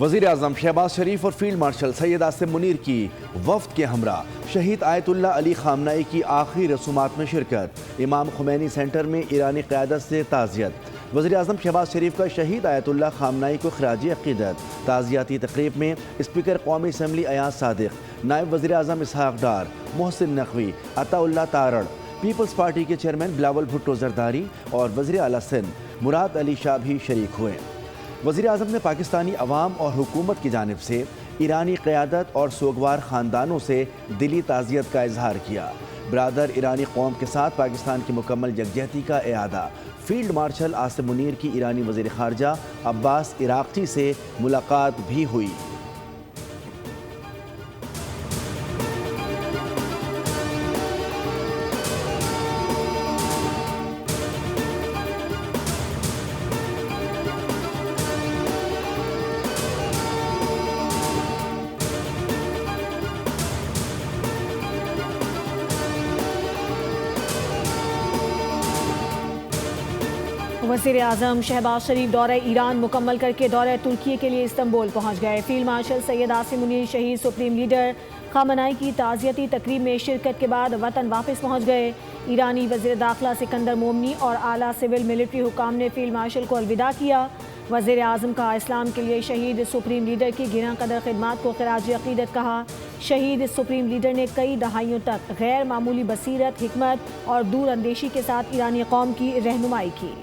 وزیر اعظم شہباز شریف اور field marshal Syed Asim Munir کی وفد کے ہمراہ شہید آیت اللہ علی خامنائی کی آخری رسومات میں شرکت۔ امام خمینی سینٹر میں ایرانی قیادت سے تعزیت۔ وزیر اعظم شہباز شریف کا شہید آیت اللہ خامنائی کو خراج عقیدت۔ تعزیتی تقریب میں اسپیکر قومی اسمبلی ایاز صادق، نائب وزیر اعظم اسحاق ڈار، محسن نقوی، عطا اللہ تارڑ، پیپلز پارٹی کے چیئرمین بلاول بھٹو زرداری اور وزیر اعلیٰ سندھ مراد علی شاہ بھی شریک ہوئے۔ وزیر اعظم نے پاکستانی عوام اور حکومت کی جانب سے ایرانی قیادت اور سوگوار خاندانوں سے دلی تعزیت کا اظہار کیا۔ برادر ایرانی قوم کے ساتھ پاکستان کی مکمل یکجہتی کا اعادہ۔ فیلڈ مارشل عاصم منیر کی ایرانی وزیر خارجہ عباس عراقچی سے ملاقات بھی ہوئی۔ وزیر اعظم شہباز شریف دورہ ایران مکمل کر کے دورہ ترکی کے لیے استنبول پہنچ گئے۔ فیلڈ مارشل سید عاصم منیر شہید سپریم لیڈر خامنائی کی تعزیتی تقریب میں شرکت کے بعد وطن واپس پہنچ گئے۔ ایرانی وزیر داخلہ سکندر مومنی اور اعلیٰ سول ملٹری حکام نے فیلڈ مارشل کو الوداع کیا۔ وزیر اعظم کا اسلام کے لیے شہید سپریم لیڈر کی گراں قدر خدمات کو خراج عقیدت کہا۔ شہید سپریم لیڈر نے کئی دہائیوں تک غیر معمولی بصیرت، حکمت اور دور اندیشی کے ساتھ ایرانی قوم کی رہنمائی کی۔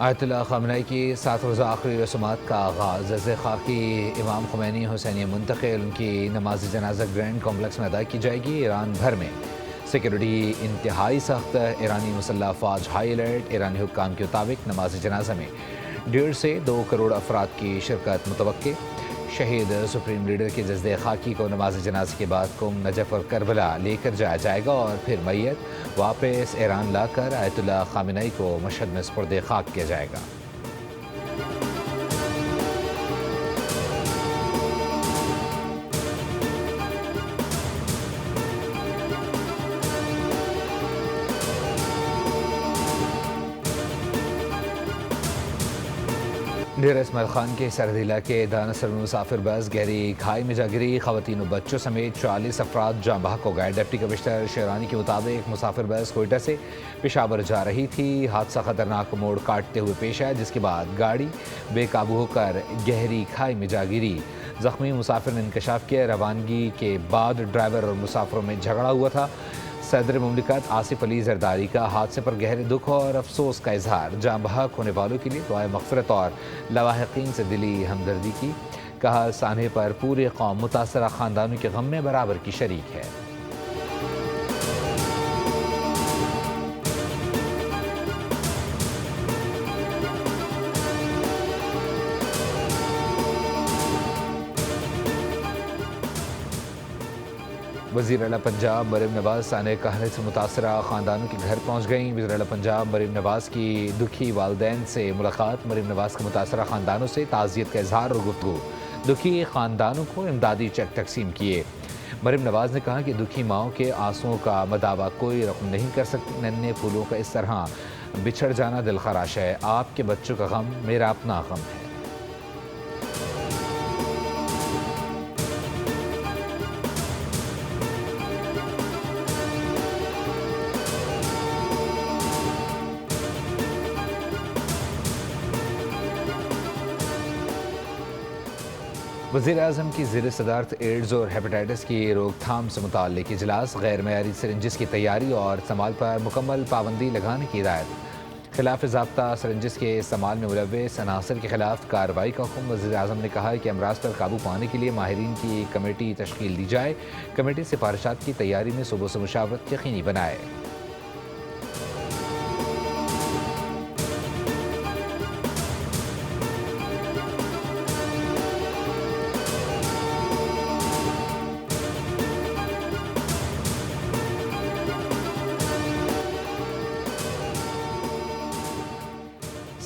آیت اللہ خامنائی کی 7 روزہ آخری رسومات کا آغاز عز خاکی امام خمینی حسینیہ منتقل ان کی نماز جنازہ گرینڈ کمپلیکس میں ادا کی جائے گی۔ ایران بھر میں سیکیورٹی انتہائی سخت، ایرانی مسلح افواج ہائی الرٹ۔ ایرانی حکام کے مطابق نماز جنازہ میں 1.5 سے 2 کروڑ افراد کی شرکت متوقع۔ شہید سپریم لیڈر کے جسد خاکی کو نماز جنازے کے بعد قم، نجف اور کربلا لے کر جایا جائے گا اور پھر میت واپس ایران لا کر آیت اللہ خامنائی کو مشہد میں سپرد خاک کیا جائے گا۔ ڈیرہ اسماعیل خان کے سرحدی علاقے دانسر میں مسافر بس گہری کھائی میں جا گری، خواتین و بچوں سمیت 40 افراد جاں بحق ہو گئے۔ ڈپٹی کمشنر شیرانی کے مطابق مسافر بس کوئٹہ سے پشاور جا رہی تھی۔ حادثہ خطرناک موڑ کاٹتے ہوئے پیش آیا، جس کے بعد گاڑی بے قابو ہو کر گہری کھائی میں جا گری۔ زخمی مسافر نے انکشاف کیا، روانگی کے بعد ڈرائیور اور مسافروں میں جھگڑا ہوا تھا۔ صدر مملکت آصف علی زرداری کا حادثے پر گہرے دکھ اور افسوس کا اظہار۔ جاں بحق ہونے والوں کے لیے دعائے مغفرت اور لاحقین سے دلی ہمدردی کی۔ کہا سانحے پر پوری قوم متاثرہ خاندانوں کے غم میں برابر کی شریک ہے۔ وزیر اعلیٰ پنجاب مریم نواز سانحہ قحط سے متاثرہ خاندانوں کے گھر پہنچ گئیں۔ وزیر اعلیٰ پنجاب مریم نواز کی دکھی والدین سے ملاقات۔ مریم نواز کے متاثرہ خاندانوں سے تعزیت کا اظہار اور گفتگو۔ دکھی خاندانوں کو امدادی چیک تقسیم کیے۔ مریم نواز نے کہا کہ دکھی ماؤں کے آنسوؤں کا مداوع کوئی رقم نہیں کر سکتی۔ ننھے پھولوں کا اس طرح بچھڑ جانا دل خراش ہے۔ آپ کے بچوں کا غم میرا اپنا غم ہے۔ وزیر اعظم کی زیر صدارت ایڈز اور ہیپاٹائٹس کی روک تھام سے متعلق اجلاس۔ غیر معیاری سرنجز کی تیاری اور استعمال پر مکمل پابندی لگانے کی ہدایت۔ خلاف ضابطہ سرنجز کے استعمال میں ملوث عناصر کے خلاف کارروائی کا حکم۔ وزیر اعظم نے کہا کہ امراض پر قابو پانے کے لیے ماہرین کی ایک کمیٹی تشکیل دی جائے۔ کمیٹی سفارشات کی تیاری میں صوبوں سے مشاورت یقینی بنائے۔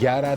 11